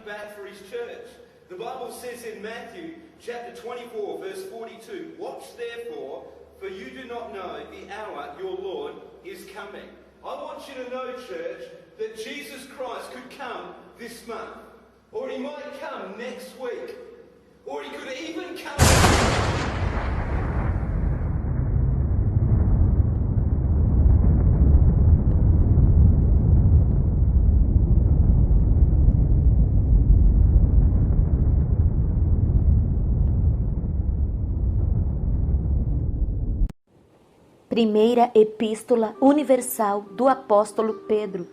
Back for his church. The Bible says in Matthew chapter 24 verse 42, watch therefore, for you do not know the hour your Lord is coming. I want you to know, church, that Jesus Christ could come this month, or he might come next week, or he could even come... Primeira Epístola Universal do Apóstolo Pedro,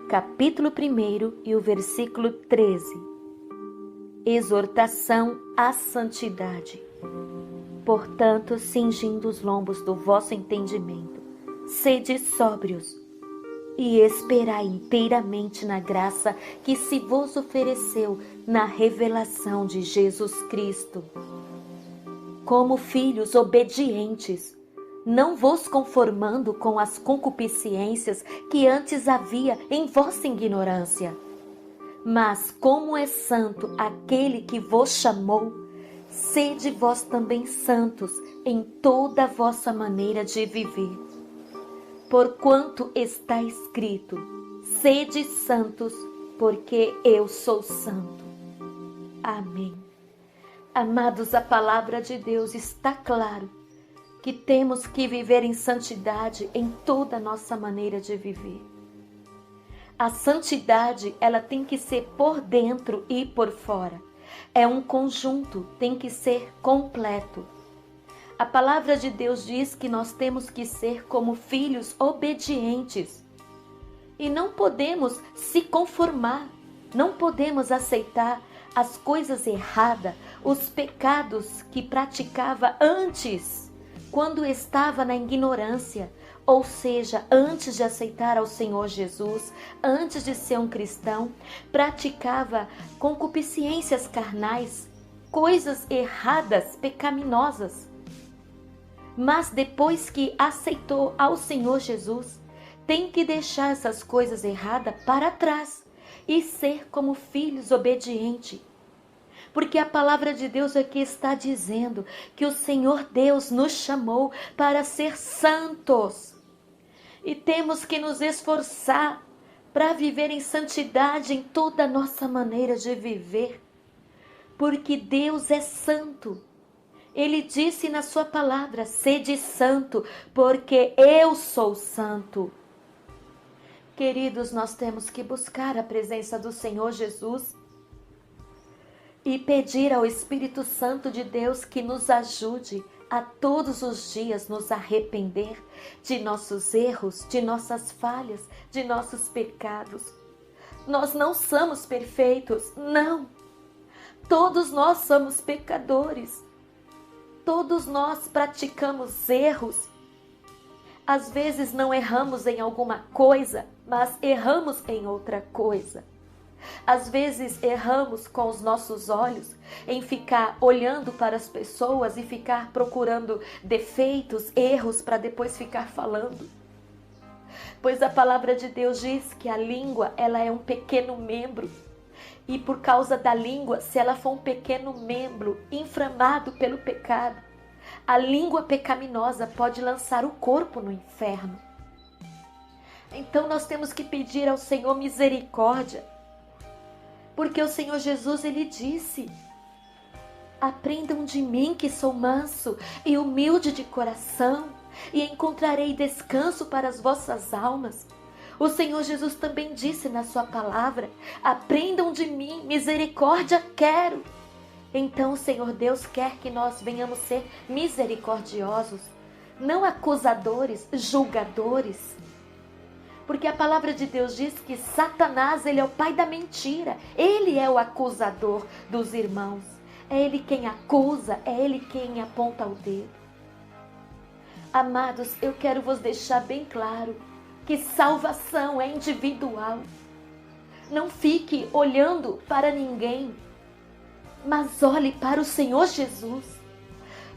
capítulo 1 e o versículo 13. Exortação à santidade. Portanto, cingindo os lombos do vosso entendimento, sede sóbrios e esperai inteiramente na graça que se vos ofereceu na revelação de Jesus Cristo. Como filhos obedientes, não vos conformando com as concupiscências que antes havia em vossa ignorância. Mas como é santo aquele que vos chamou, sede vós também santos em toda a vossa maneira de viver. Porquanto está escrito, sede santos, porque eu sou santo. Amém. Amados, a palavra de Deus está claro que temos que viver em santidade em toda a nossa maneira de viver. A santidade, ela tem que ser por dentro e por fora. É um conjunto, tem que ser completo. A palavra de Deus diz que nós temos que ser como filhos obedientes. E não podemos se conformar, não podemos aceitar as coisas erradas, os pecados que praticava antes, quando estava na ignorância, ou seja, antes de aceitar ao Senhor Jesus, antes de ser um cristão, praticava concupiscências carnais, coisas erradas, pecaminosas. Mas depois que aceitou ao Senhor Jesus, tem que deixar essas coisas erradas para trás e ser como filhos obedientes. Porque a palavra de Deus aqui está dizendo que o Senhor Deus nos chamou para ser santos. E temos que nos esforçar para viver em santidade em toda a nossa maneira de viver. Porque Deus é santo. Ele disse na sua palavra, sede santo, porque eu sou santo. Queridos, nós temos que buscar a presença do Senhor Jesus e pedir ao Espírito Santo de Deus que nos ajude a todos os dias nos arrepender de nossos erros, de nossas falhas, de nossos pecados. Nós não somos perfeitos, não. Todos nós somos pecadores. Todos nós praticamos erros. Às vezes não erramos em alguma coisa, mas erramos em outra coisa. Às vezes erramos com os nossos olhos em ficar olhando para as pessoas e ficar procurando defeitos, erros para depois ficar falando. Pois a palavra de Deus diz que a língua, ela é um pequeno membro. E por causa da língua, se ela for um pequeno membro inflamado pelo pecado, a língua pecaminosa pode lançar o corpo no inferno. Então nós temos que pedir ao Senhor misericórdia. Porque o Senhor Jesus, ele disse, aprendam de mim que sou manso e humilde de coração, e encontrarei descanso para as vossas almas. O Senhor Jesus também disse na sua palavra, aprendam de mim, misericórdia quero. Então o Senhor Deus quer que nós venhamos ser misericordiosos, não acusadores, julgadores. Porque a palavra de Deus diz que Satanás, ele é o pai da mentira. Ele é o acusador dos irmãos. É ele quem acusa, é ele quem aponta o dedo. Amados, eu quero vos deixar bem claro que salvação é individual. Não fique olhando para ninguém, mas olhe para o Senhor Jesus,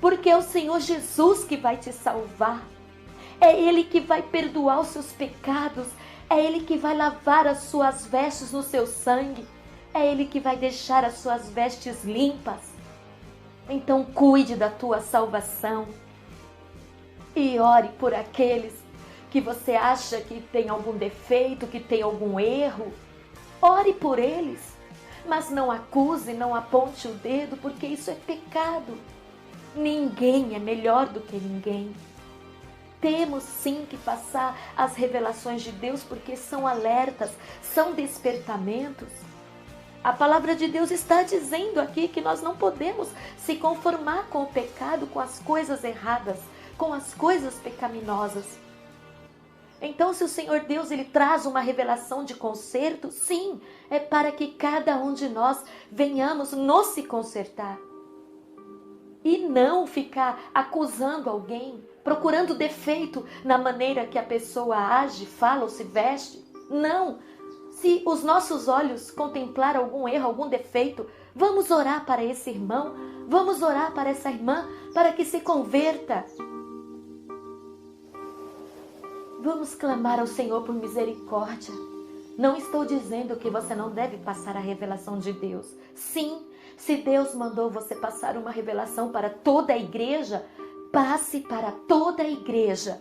porque é o Senhor Jesus que vai te salvar. É Ele que vai perdoar os seus pecados, é Ele que vai lavar as suas vestes no seu sangue, é Ele que vai deixar as suas vestes limpas. Então cuide da tua salvação e ore por aqueles que você acha que tem algum defeito, que tem algum erro. Ore por eles, mas não acuse, não aponte o dedo, porque isso é pecado. Ninguém é melhor do que ninguém. Temos sim que passar as revelações de Deus, porque são alertas, são despertamentos. A palavra de Deus está dizendo aqui que nós não podemos se conformar com o pecado, com as coisas erradas, com as coisas pecaminosas. Então, se o Senhor Deus ele traz uma revelação de conserto, sim, é para que cada um de nós venhamos nos se consertar. E não ficar acusando alguém, procurando defeito na maneira que a pessoa age, fala ou se veste. Não! Se os nossos olhos contemplar algum erro, algum defeito, vamos orar para esse irmão, vamos orar para essa irmã, para que se converta. Vamos clamar ao Senhor por misericórdia. Não estou dizendo que você não deve passar a revelação de Deus. Sim, se Deus mandou você passar uma revelação para toda a igreja, passe para toda a igreja.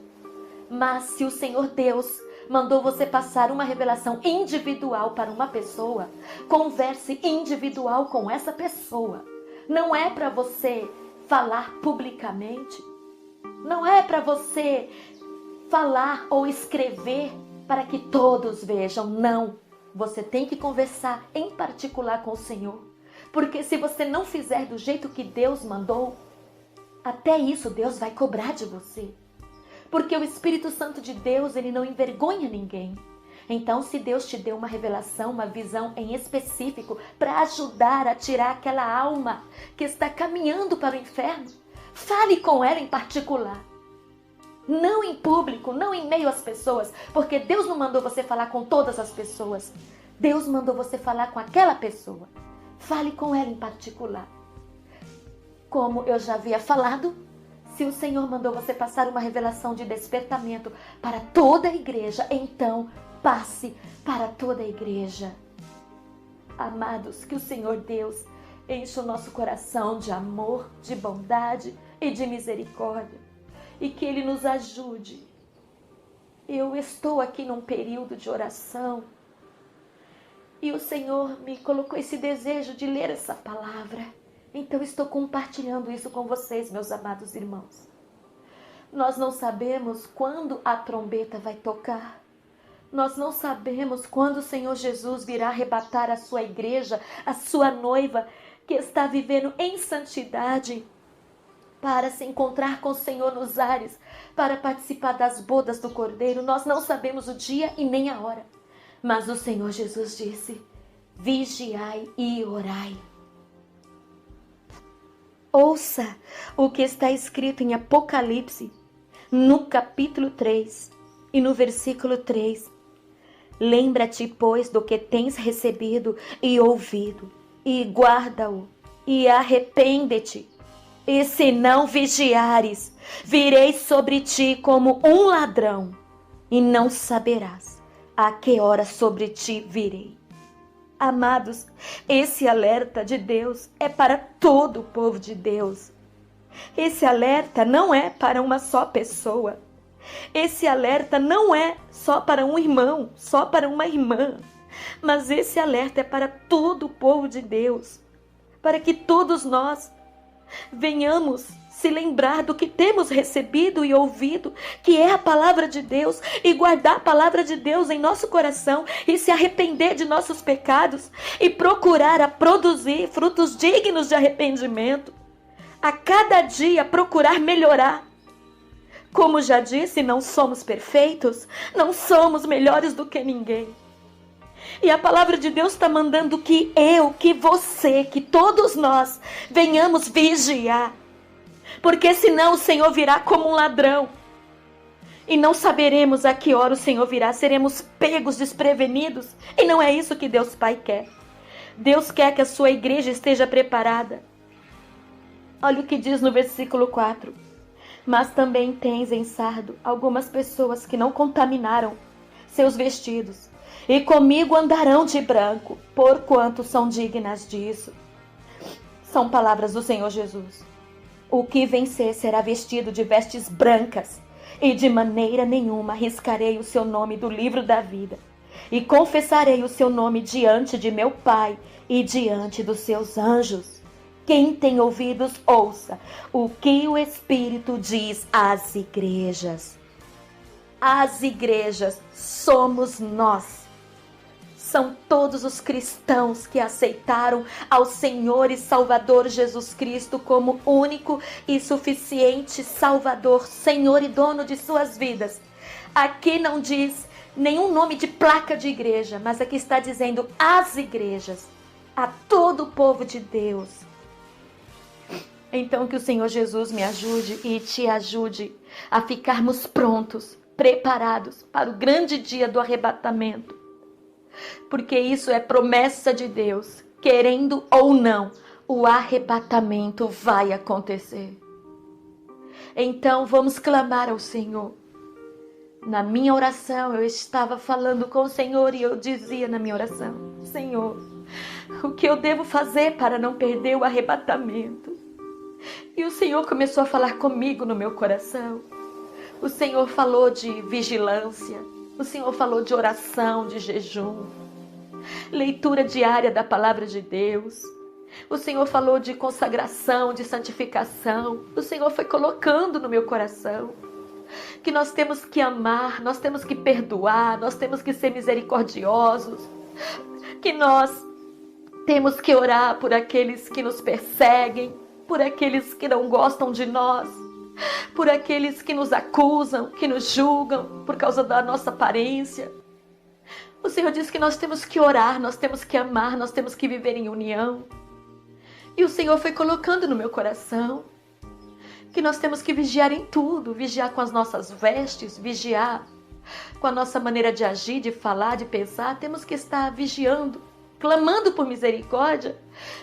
Mas se o Senhor Deus mandou você passar uma revelação individual para uma pessoa, converse individual com essa pessoa. Não é para você falar publicamente. Não é para você falar ou escrever para que todos vejam. Não. Você tem que conversar em particular com o Senhor. Porque se você não fizer do jeito que Deus mandou, até isso Deus vai cobrar de você. Porque o Espírito Santo de Deus, ele não envergonha ninguém. Então, se Deus te deu uma revelação, uma visão em específico para ajudar a tirar aquela alma que está caminhando para o inferno, fale com ela em particular. Não em público, não em meio às pessoas, porque Deus não mandou você falar com todas as pessoas. Deus mandou você falar com aquela pessoa. Fale com ela em particular. Como eu já havia falado, se o Senhor mandou você passar uma revelação de despertamento para toda a igreja, então passe para toda a igreja. Amados, que o Senhor Deus enche o nosso coração de amor, de bondade e de misericórdia. E que Ele nos ajude. Eu estou aqui num período de oração. E o Senhor me colocou esse desejo de ler essa palavra. Então estou compartilhando isso com vocês, meus amados irmãos. Nós não sabemos quando a trombeta vai tocar. Nós não sabemos quando o Senhor Jesus virá arrebatar a sua igreja, a sua noiva, que está vivendo em santidade, para se encontrar com o Senhor nos ares, para participar das bodas do Cordeiro. Nós não sabemos o dia e nem a hora. Mas o Senhor Jesus disse: vigiai e orai. Ouça o que está escrito em Apocalipse, no capítulo 3 e no versículo 3. Lembra-te, pois, do que tens recebido e ouvido, e guarda-o, e arrepende-te. E se não vigiares, virei sobre ti como um ladrão, e não saberás a que hora sobre ti virei. Amados, esse alerta de Deus é para todo o povo de Deus. Esse alerta não é para uma só pessoa. Esse alerta não é só para um irmão, só para uma irmã. Mas esse alerta é para todo o povo de Deus. Para que todos nós venhamos se lembrar do que temos recebido e ouvido, que é a palavra de Deus, e guardar a palavra de Deus em nosso coração, e se arrepender de nossos pecados, e procurar a produzir frutos dignos de arrependimento. A cada dia procurar melhorar. Como já disse, não somos perfeitos, não somos melhores do que ninguém. E a palavra de Deus está mandando que eu, que você, que todos nós venhamos vigiar. Porque senão o Senhor virá como um ladrão. e não saberemos a que hora o Senhor virá, seremos pegos desprevenidos. E não é isso que Deus Pai quer. Deus quer que a sua igreja esteja preparada. Olha o que diz no versículo 4. Mas também tens em Sardo algumas pessoas que não contaminaram seus vestidos, e comigo andarão de branco, porquanto são dignas disso. São palavras do Senhor Jesus. O que vencer será vestido de vestes brancas, e de maneira nenhuma arriscarei o seu nome do livro da vida, e confessarei o seu nome diante de meu Pai e diante dos seus anjos. Quem tem ouvidos, ouça o que o Espírito diz às igrejas. As igrejas somos nós. São todos os cristãos que aceitaram ao Senhor e Salvador Jesus Cristo como único e suficiente Salvador, Senhor e dono de suas vidas. Aqui não diz nenhum nome de placa de igreja, mas aqui está dizendo as igrejas, a todo o povo de Deus. Então que o Senhor Jesus me ajude e te ajude a ficarmos prontos, preparados para o grande dia do arrebatamento. Porque isso é promessa de Deus. Querendo ou não, o arrebatamento vai acontecer. Então vamos clamar ao Senhor. Na minha oração eu estava falando com o Senhor e eu dizia na minha oração: Senhor, o que eu devo fazer para não perder o arrebatamento? E o Senhor começou a falar comigo no meu coração. O Senhor falou de vigilância. O Senhor falou de oração, de jejum, leitura diária da palavra de Deus. O Senhor falou de consagração, de santificação. O Senhor foi colocando no meu coração que nós temos que amar, nós temos que perdoar, nós temos que ser misericordiosos, que nós temos que orar por aqueles que nos perseguem, por aqueles que não gostam de nós, por aqueles que nos acusam, que nos julgam por causa da nossa aparência. O Senhor diz que nós temos que orar, nós temos que amar, nós temos que viver em união. E o Senhor foi colocando no meu coração que nós temos que vigiar em tudo, vigiar com as nossas vestes, vigiar com a nossa maneira de agir, de falar, de pensar. Temos que estar vigiando, clamando por misericórdia,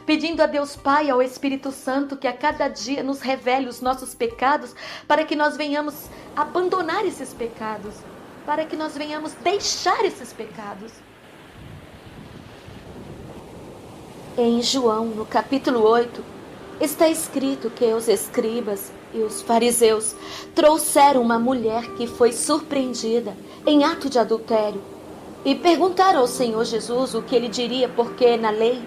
pedindo a Deus Pai e ao Espírito Santo que a cada dia nos revele os nossos pecados, para que nós venhamos abandonar esses pecados, para que nós venhamos deixar esses pecados. Em João, no capítulo 8, está escrito que os escribas e os fariseus trouxeram uma mulher que foi surpreendida em ato de adultério e perguntaram ao Senhor Jesus o que ele diria, porque na lei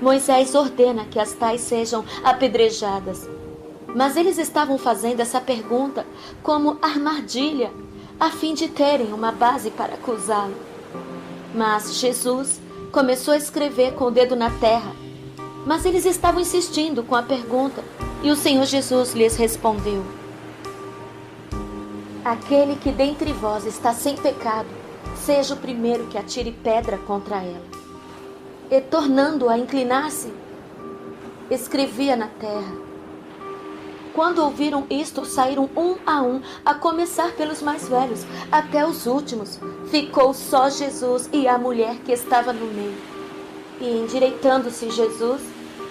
Moisés ordena que as tais sejam apedrejadas. Mas eles estavam fazendo essa pergunta como armadilha, a fim de terem uma base para acusá-lo. Mas Jesus começou a escrever com o dedo na terra. Mas eles estavam insistindo com a pergunta, e o Senhor Jesus lhes respondeu: aquele que dentre vós está sem pecado, seja o primeiro que atire pedra contra ela. E tornando-a a inclinar-se, escrevia na terra. Quando ouviram isto, saíram um, a começar pelos mais velhos, até os últimos. Ficou só Jesus e a mulher que estava no meio. E endireitando-se Jesus,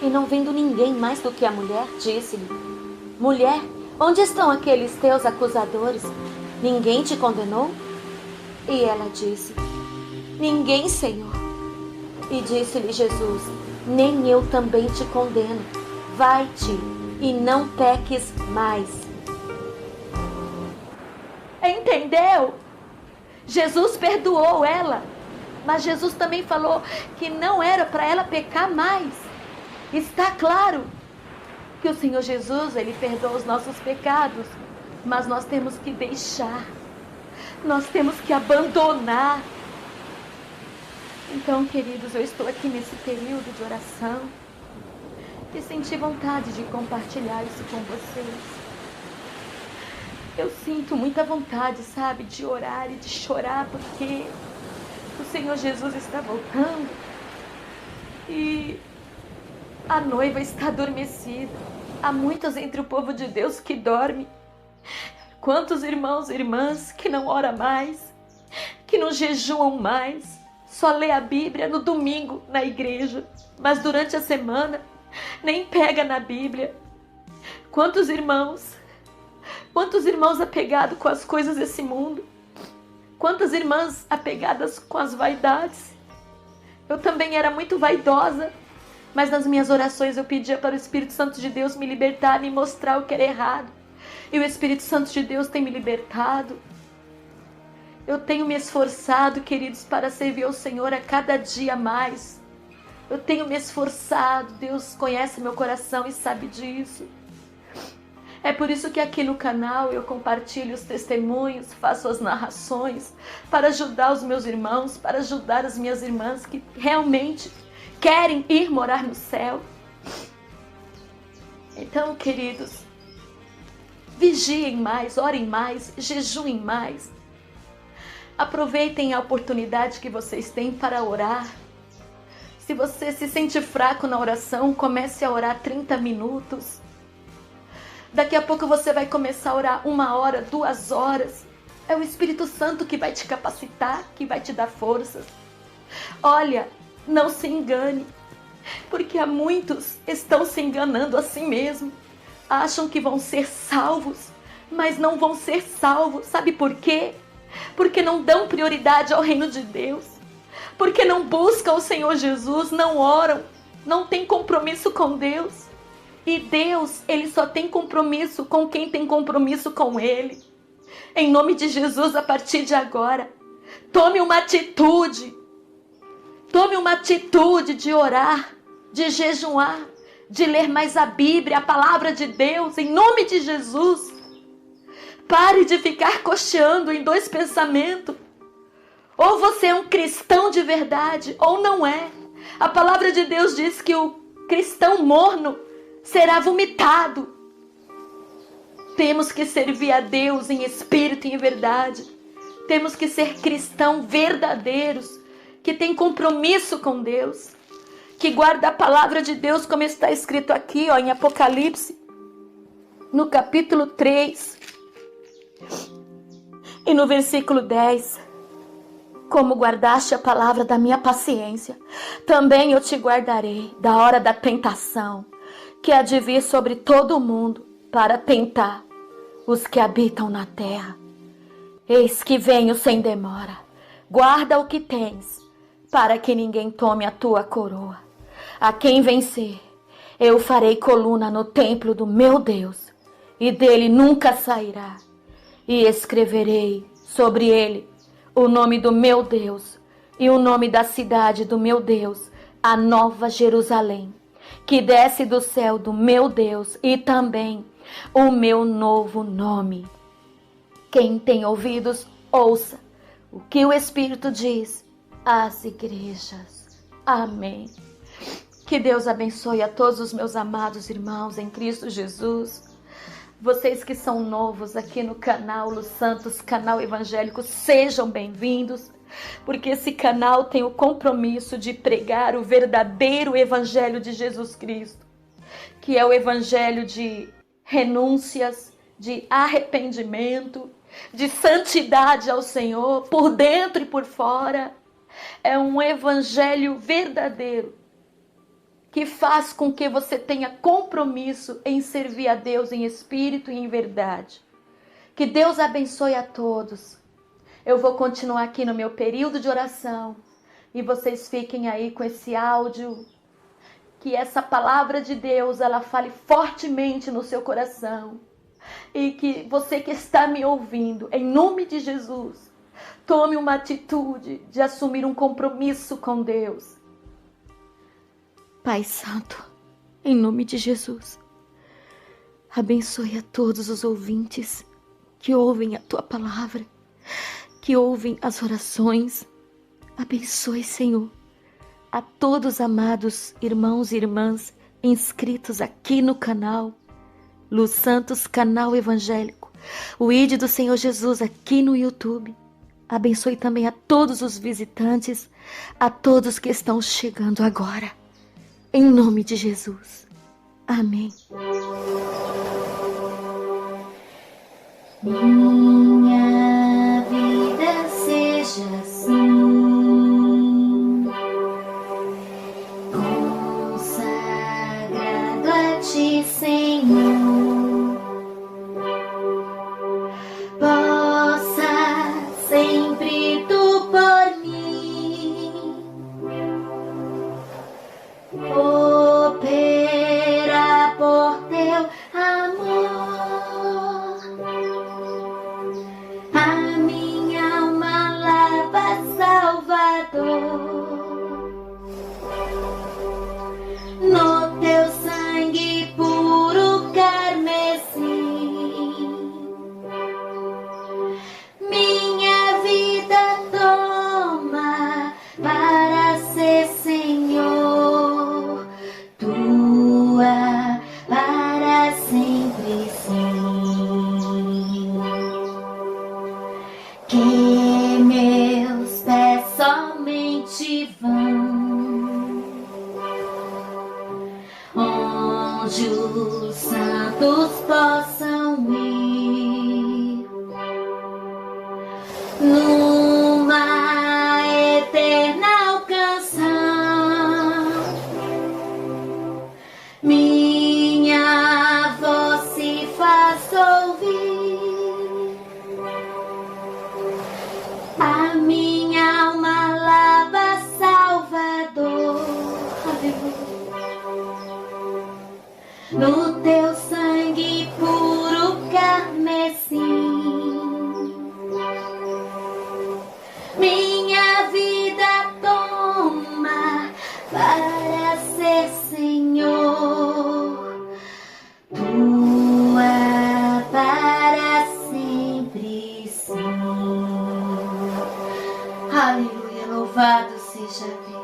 e não vendo ninguém mais do que a mulher, disse-lhe: mulher, onde estão aqueles teus acusadores? Ninguém te condenou? E ela disse: ninguém, Senhor. E disse-lhe Jesus: nem eu também te condeno. Vai-te e não peques mais. Entendeu? Jesus perdoou ela, mas Jesus também falou que não era para ela pecar mais. Está claro que o Senhor Jesus, ele perdoa os nossos pecados, mas nós temos que deixar, nós temos que abandonar. Então, queridos, eu estou aqui nesse período de oração e senti vontade de compartilhar isso com vocês. Eu sinto muita vontade, sabe, de orar e de chorar, porque o Senhor Jesus está voltando e a noiva está adormecida. Há muitos entre o povo de Deus que dormem, Quantos irmãos e irmãs que não oram mais, que não jejuam mais, só lê a Bíblia no domingo na igreja, mas durante a semana nem pega na Bíblia. Quantos irmãos apegados com as coisas desse mundo, quantas irmãs apegadas com as vaidades. Eu também era muito vaidosa, mas nas minhas orações eu pedia para o Espírito Santo de Deus me libertar, me mostrar o que era errado. E o Espírito Santo de Deus tem me libertado. Eu tenho me esforçado, queridos, para servir ao Senhor a cada dia mais. Eu tenho me esforçado, Deus conhece meu coração e sabe disso. É por isso que aqui no canal eu compartilho os testemunhos, faço as narrações, para ajudar os meus irmãos, para ajudar as minhas irmãs que realmente querem ir morar no céu. Então, queridos, vigiem mais, orem mais, jejuem mais. Aproveitem a oportunidade que vocês têm para orar. Se você se sente fraco na oração, comece a orar 30 minutos. Daqui a pouco você vai começar a orar 1 hora, 2 horas. É o Espírito Santo que vai te capacitar, que vai te dar forças. Olha, não se engane, porque há muitos estão se enganando a si mesmo. Acham que vão ser salvos, mas não vão ser salvos. Sabe por quê? Porque não dão prioridade ao reino de Deus. Porque não buscam o Senhor Jesus, não oram, não têm compromisso com Deus. E Deus, Ele só tem compromisso com quem tem compromisso com Ele. Em nome de Jesus, a partir de agora, tome uma atitude. Tome uma atitude de orar, de jejuar, de ler mais a Bíblia, a palavra de Deus, em nome de Jesus. Pare de ficar cocheando em 2 pensamentos. Ou você é um cristão de verdade, ou não é. A palavra de Deus diz que o cristão morno será vomitado. Temos que servir a Deus em espírito e em verdade. Temos que ser cristãos verdadeiros, que têm compromisso com Deus, que guarda a palavra de Deus, como está escrito aqui, em Apocalipse, no capítulo 3, e no versículo 10. Como guardaste a palavra da minha paciência, também eu te guardarei da hora da tentação, que há de vir sobre todo o mundo para tentar os que habitam na terra. Eis que venho sem demora. Guarda o que tens, para que ninguém tome a tua coroa. A quem vencer, eu farei coluna no templo do meu Deus, e dele nunca sairá. E escreverei sobre ele o nome do meu Deus e o nome da cidade do meu Deus, a Nova Jerusalém, que desce do céu do meu Deus, e também o meu novo nome. Quem tem ouvidos, ouça o que o Espírito diz às igrejas. Amém. Que Deus abençoe a todos os meus amados irmãos em Cristo Jesus. Vocês que são novos aqui no canal Los Santos, canal evangélico, sejam bem-vindos, porque esse canal tem o compromisso de pregar o verdadeiro evangelho de Jesus Cristo, que é o evangelho de renúncias, de arrependimento, de santidade ao Senhor, por dentro e por fora. É um evangelho verdadeiro, que faz com que você tenha compromisso em servir a Deus em espírito e em verdade. Que Deus abençoe a todos. Eu vou continuar aqui no meu período de oração, e vocês fiquem aí com esse áudio, que essa palavra de Deus, ela fale fortemente no seu coração, e que você que está me ouvindo, em nome de Jesus, tome uma atitude de assumir um compromisso com Deus. Pai Santo, em nome de Jesus, abençoe a todos os ouvintes que ouvem a Tua palavra, que ouvem as orações. Abençoe, Senhor, a todos amados irmãos e irmãs inscritos aqui no canal Los Santos, canal evangélico, o ID do Senhor Jesus aqui no YouTube. Abençoe também a todos os visitantes, a todos que estão chegando agora. Em nome de Jesus. Amém. Minha vida seja assim, consagrado a Ti, Senhor, possa sempre Tu por mim operar por Teu amor. A minha alma lava, Salvador, no Teu sangue puro carmesim. Minha vida toma para ser, Senhor, Tua para sempre, sim. Que meus pés somente vão onde os santos possam ir, numa eterna alcançar. Minha voz se faz ouvir, a minha alma lava, Salvador, no Teu sangue puro carmesim. Minha vida toma para ser, Senhor, Tua para sempre, sim. Aleluia, louvado seja Deus.